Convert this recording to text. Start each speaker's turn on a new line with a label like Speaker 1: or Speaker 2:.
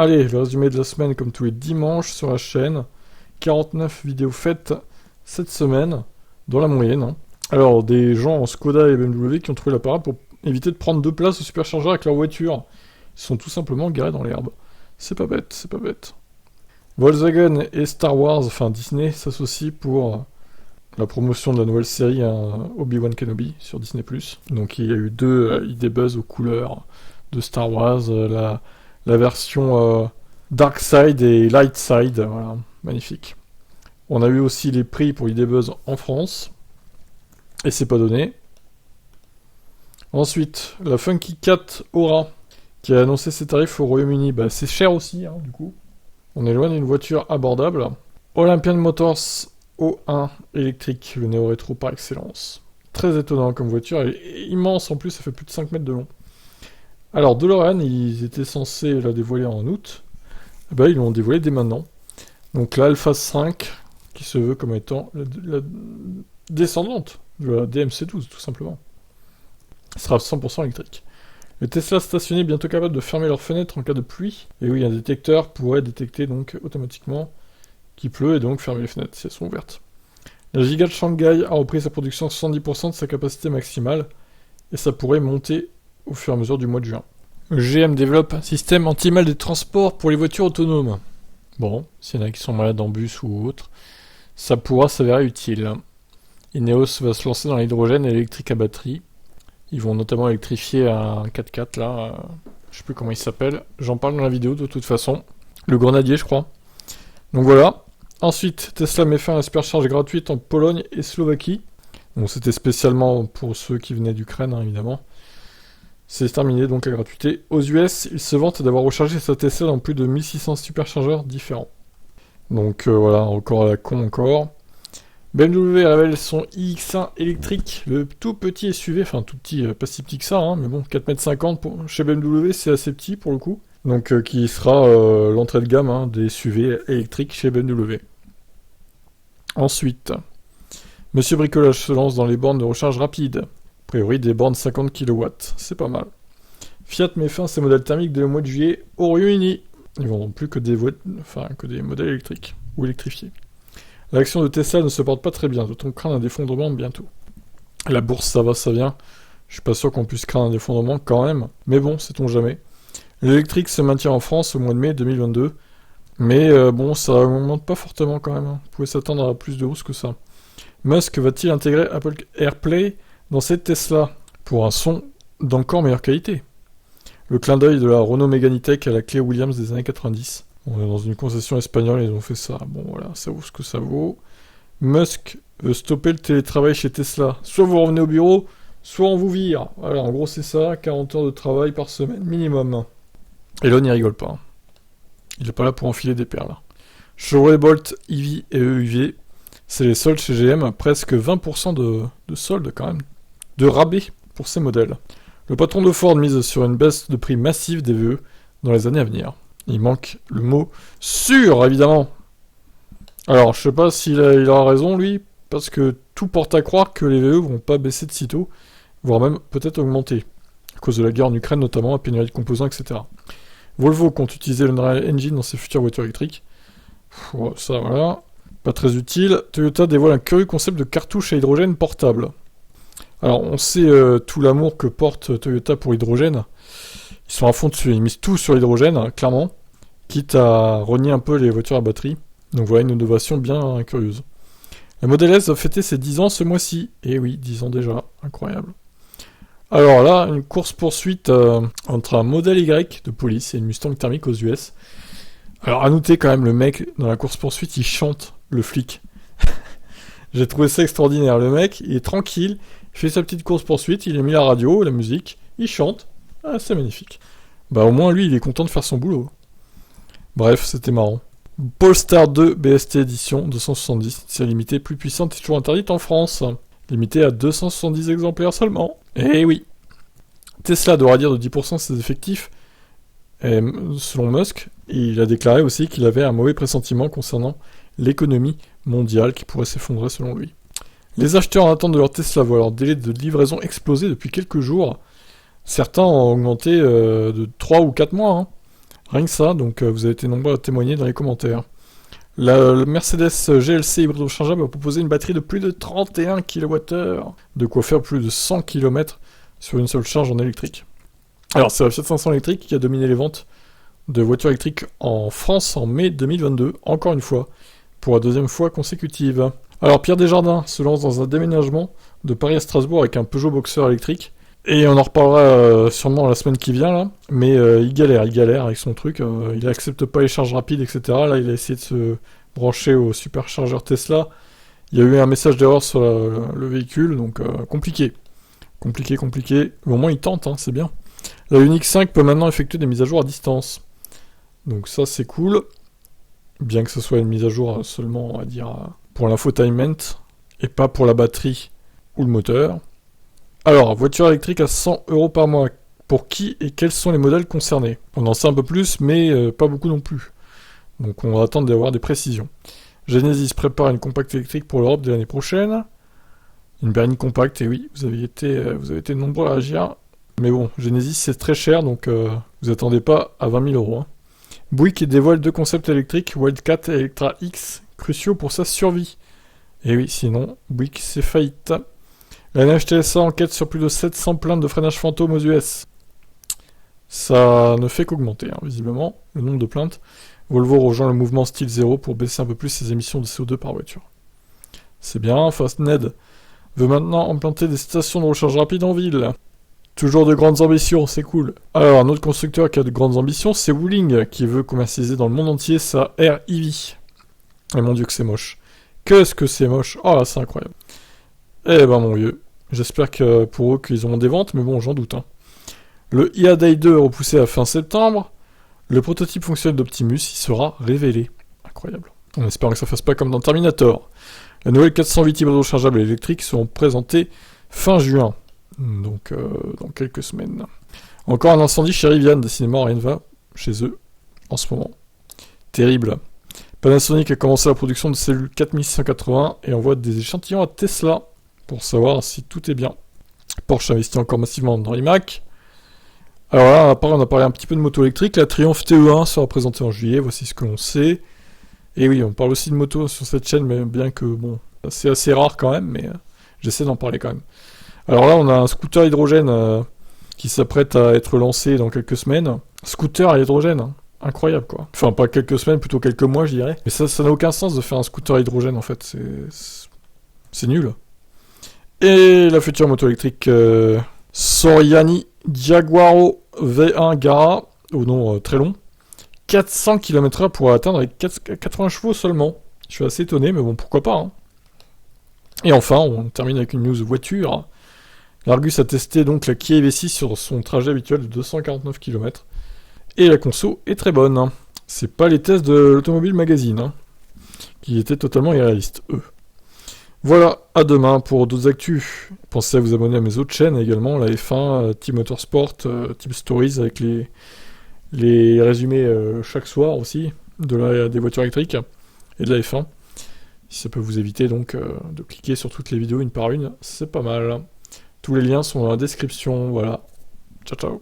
Speaker 1: Allez, le résumé de la semaine comme tous les dimanches sur la chaîne. 49 vidéos faites cette semaine, dans la moyenne. Hein. Alors, des gens en Skoda et BMW qui ont trouvé la parade pour éviter de prendre 2 places au superchargeur avec leur voiture. Ils sont tout simplement garés dans l'herbe. C'est pas bête, c'est pas bête. Volkswagen et Star Wars, enfin Disney, s'associent pour la promotion de la nouvelle série Obi-Wan Kenobi sur Disney+. Donc il y a eu 2 ID Buzz aux couleurs de Star Wars, la version Dark Side et Light Side, voilà, magnifique. On a eu aussi les prix pour ID Buzz en France, et c'est pas donné. Ensuite, la Funky Cat Aura, qui a annoncé ses tarifs au Royaume-Uni, bah c'est cher aussi, hein, du coup. On est loin d'une voiture abordable. Olympian Motors O1 électrique, le néo-rétro par excellence. Très étonnant comme voiture, elle est immense en plus, ça fait plus de 5 mètres de long. Alors, DeLorean, ils étaient censés la dévoiler en août. Et ben, ils l'ont dévoilé dès maintenant. Donc la Alpha 5, qui se veut comme étant la descendante de la DMC12, tout simplement. Elle sera 100% électrique. Les Tesla stationnés bientôt capables de fermer leurs fenêtres en cas de pluie. Et oui, un détecteur pourrait détecter donc automatiquement qu'il pleut et donc fermer les fenêtres si elles sont ouvertes. La Giga de Shanghai a repris sa production à 70% de sa capacité maximale et ça pourrait monter au fur et à mesure du mois de juin. GM développe un système anti-mal des transports pour les voitures autonomes. Bon, s'il y en a qui sont malades en bus ou autre, ça pourra s'avérer utile. Ineos va se lancer dans l'hydrogène et l'électrique à batterie. Ils vont notamment électrifier un 4x4 là, je sais plus comment il s'appelle, j'en parle dans la vidéo de toute façon. Le Grenadier je crois. Donc voilà. Ensuite, Tesla met fin à la supercharge gratuite en Pologne et Slovaquie. Donc c'était spécialement pour ceux qui venaient d'Ukraine, hein, évidemment. C'est terminé donc la gratuité. Aux US, il se vante d'avoir rechargé sa Tesla dans plus de 1600 superchargeurs différents. Donc voilà, encore à la con encore. BMW révèle son iX1 électrique, le tout petit SUV, enfin tout petit, pas si petit que ça, hein, mais bon, 4,50 m chez BMW, c'est assez petit pour le coup. Donc qui sera l'entrée de gamme hein, des SUV électriques chez BMW. Ensuite, Monsieur Bricolage se lance dans les bornes de recharge rapide. A priori des bornes 50 kW, c'est pas mal. Fiat met fin à ses modèles thermiques dès le mois de juillet au Royaume-Uni. Ils vendront plus que des modèles électriques ou électrifiés. L'action de Tesla ne se porte pas très bien, doit-on craindre un effondrement bientôt. La bourse, ça va, ça vient. Je suis pas sûr qu'on puisse craindre un effondrement quand même, mais bon, sait-on jamais. L'électrique se maintient en France au mois de mai 2022, mais bon, ça augmente pas fortement quand même. Hein. Vous pouvez s'attendre à plus de hausse que ça. Musk va-t-il intégrer Apple AirPlay dans cette Tesla pour un son d'encore meilleure qualité? Le clin d'œil de la Renault Megane E-Tech à la clé Williams des années 90. On est dans une concession espagnole, ils ont fait ça. Bon voilà, ça vaut ce que ça vaut. Musk veut stopper le télétravail chez Tesla. Soit vous revenez au bureau, soit on vous vire. Voilà, en gros c'est ça, 40 heures de travail par semaine, minimum. Elon il rigole pas. Il est pas là pour enfiler des perles. Chevrolet Bolt, EV et EUV, c'est les soldes chez GM, presque 20% de soldes quand même, de rabais pour ces modèles. Le patron de Ford mise sur une baisse de prix massive des VE dans les années à venir. Il manque le mot « sûr », évidemment. Alors, je sais pas s'il aura raison, lui, parce que tout porte à croire que les VE vont pas baisser de sitôt, voire même peut-être augmenter, à cause de la guerre en Ukraine notamment, la pénurie de composants, etc. Volvo compte utiliser l'Unreal Engine dans ses futures voitures électriques. Ça, voilà. Pas très utile. Toyota dévoile un curieux concept de cartouche à hydrogène portable. Alors, on sait tout l'amour que porte Toyota pour l'hydrogène. Ils sont à fond dessus, ils misent tout sur l'hydrogène, clairement, quitte à renier un peu les voitures à batterie. Donc voilà une innovation bien curieuse. La Model S va fêter ses 10 ans ce mois-ci. Et oui, 10 ans déjà, incroyable. Alors là, une course-poursuite entre un Model Y de police et une Mustang thermique aux US. Alors à noter quand même, le mec, dans la course-poursuite, il chante, le flic. J'ai trouvé ça extraordinaire. Le mec, il est tranquille, il fait sa petite course-poursuite, il a mis la radio, la musique, il chante. Ah, c'est magnifique. Bah au moins lui, il est content de faire son boulot. Bref, c'était marrant. Polestar 2 BST édition 270, c'est limitée plus puissante et toujours interdite en France. Limitée à 270 exemplaires seulement. Eh oui. Tesla doit réduire de 10% ses effectifs, selon Musk, et il a déclaré aussi qu'il avait un mauvais pressentiment concernant l'économie mondiale qui pourrait s'effondrer selon lui. Les acheteurs en attente de leur Tesla voient leur délai de livraison exploser depuis quelques jours. Certains ont augmenté de 3 ou 4 mois. Hein. Rien que ça, donc vous avez été nombreux à témoigner dans les commentaires. La Mercedes GLC hybride rechargeable va proposer une batterie de plus de 31 kWh, de quoi faire plus de 100 km sur une seule charge en électrique. Alors c'est la Fiat 500 électrique qui a dominé les ventes de voitures électriques en France en mai 2022, encore une fois, pour la deuxième fois consécutive. Alors Pierre Desjardins se lance dans un déménagement de Paris à Strasbourg avec un Peugeot Boxer électrique. Et on en reparlera sûrement la semaine qui vient là, mais il galère avec son truc, il accepte pas les charges rapides, etc. Là il a essayé de se brancher au superchargeur Tesla, il y a eu un message d'erreur sur le véhicule, donc compliqué. Au moins il tente, hein, c'est bien. La Unix 5 peut maintenant effectuer des mises à jour à distance, donc ça c'est cool, bien que ce soit une mise à jour seulement, on va dire, pour l'infotainment, et pas pour la batterie ou le moteur. Alors, voiture électrique à 100 € par mois. Pour qui et quels sont les modèles concernés? On en sait un peu plus, mais pas beaucoup non plus. Donc on va attendre d'avoir des précisions. Genesis prépare une compacte électrique pour l'Europe de l'année prochaine. Une berline compacte, et oui, vous avez été nombreux à réagir. Mais bon, Genesis c'est très cher, donc vous attendez pas à 20 000 €. Hein. Bouygues dévoile deux concepts électriques, Wildcat et Electra X, cruciaux pour sa survie. Et oui, sinon, Bouygues c'est faillite. La NHTSA enquête sur plus de 700 plaintes de freinage fantôme aux US. Ça ne fait qu'augmenter, hein, visiblement, le nombre de plaintes. Volvo rejoint le mouvement Style Zéro pour baisser un peu plus ses émissions de CO2 par voiture. C'est bien, Fastned veut maintenant implanter des stations de recharge rapide en ville. Toujours de grandes ambitions, c'est cool. Alors, un autre constructeur qui a de grandes ambitions, c'est Wuling, qui veut commercialiser dans le monde entier sa R-EV. Et mon dieu que c'est moche. Qu'est-ce que c'est moche. Oh là, c'est incroyable. Eh ben mon vieux, j'espère que pour eux qu'ils auront des ventes, mais bon, j'en doute. Hein. Le IA Day 2 est repoussé à fin septembre. Le prototype fonctionnel d'Optimus y sera révélé. Incroyable. En espérant que ça fasse pas comme dans Terminator. La nouvelle 408 hybride rechargeable électrique seront présentées fin juin. Donc dans quelques semaines. Encore un incendie chez Rivian, décidément rien ne va chez eux en ce moment. Terrible. Panasonic a commencé la production de cellules 4680 et envoie des échantillons à Tesla pour savoir si tout est bien. Porsche investit encore massivement dans l'iMac. Alors là, on a parlé un petit peu de moto électrique. La Triumph TE1 sera présentée en juillet, voici ce que l'on sait. Et oui, on parle aussi de moto sur cette chaîne, mais bien que, bon, c'est assez rare quand même, mais j'essaie d'en parler quand même. Alors là, on a un scooter hydrogène qui s'apprête à être lancé dans quelques semaines. Scooter à hydrogène, hein. Incroyable quoi. Enfin, pas quelques semaines, plutôt quelques mois, je dirais. Mais ça n'a aucun sens de faire un scooter à hydrogène en fait, c'est nul. Et la future moto électrique Soriani Jaguaro V1 Gara, au nom très long, 400 km/h pour atteindre avec 80 chevaux seulement. Je suis assez étonné, mais bon, pourquoi pas. Hein. Et enfin, on termine avec une news voiture. L'Argus a testé donc la Kia EV6 sur son trajet habituel de 249 km. Et la conso est très bonne. Hein. C'est pas les tests de l'Automobile Magazine, hein, qui étaient totalement irréalistes, eux. Voilà, à demain pour d'autres actus. Pensez à vous abonner à mes autres chaînes également, la F1, Team Motorsport, Team Stories avec les résumés chaque soir aussi des voitures électriques et de la F1. Si ça peut vous éviter donc de cliquer sur toutes les vidéos une par une, c'est pas mal. Tous les liens sont dans la description, voilà. Ciao ciao.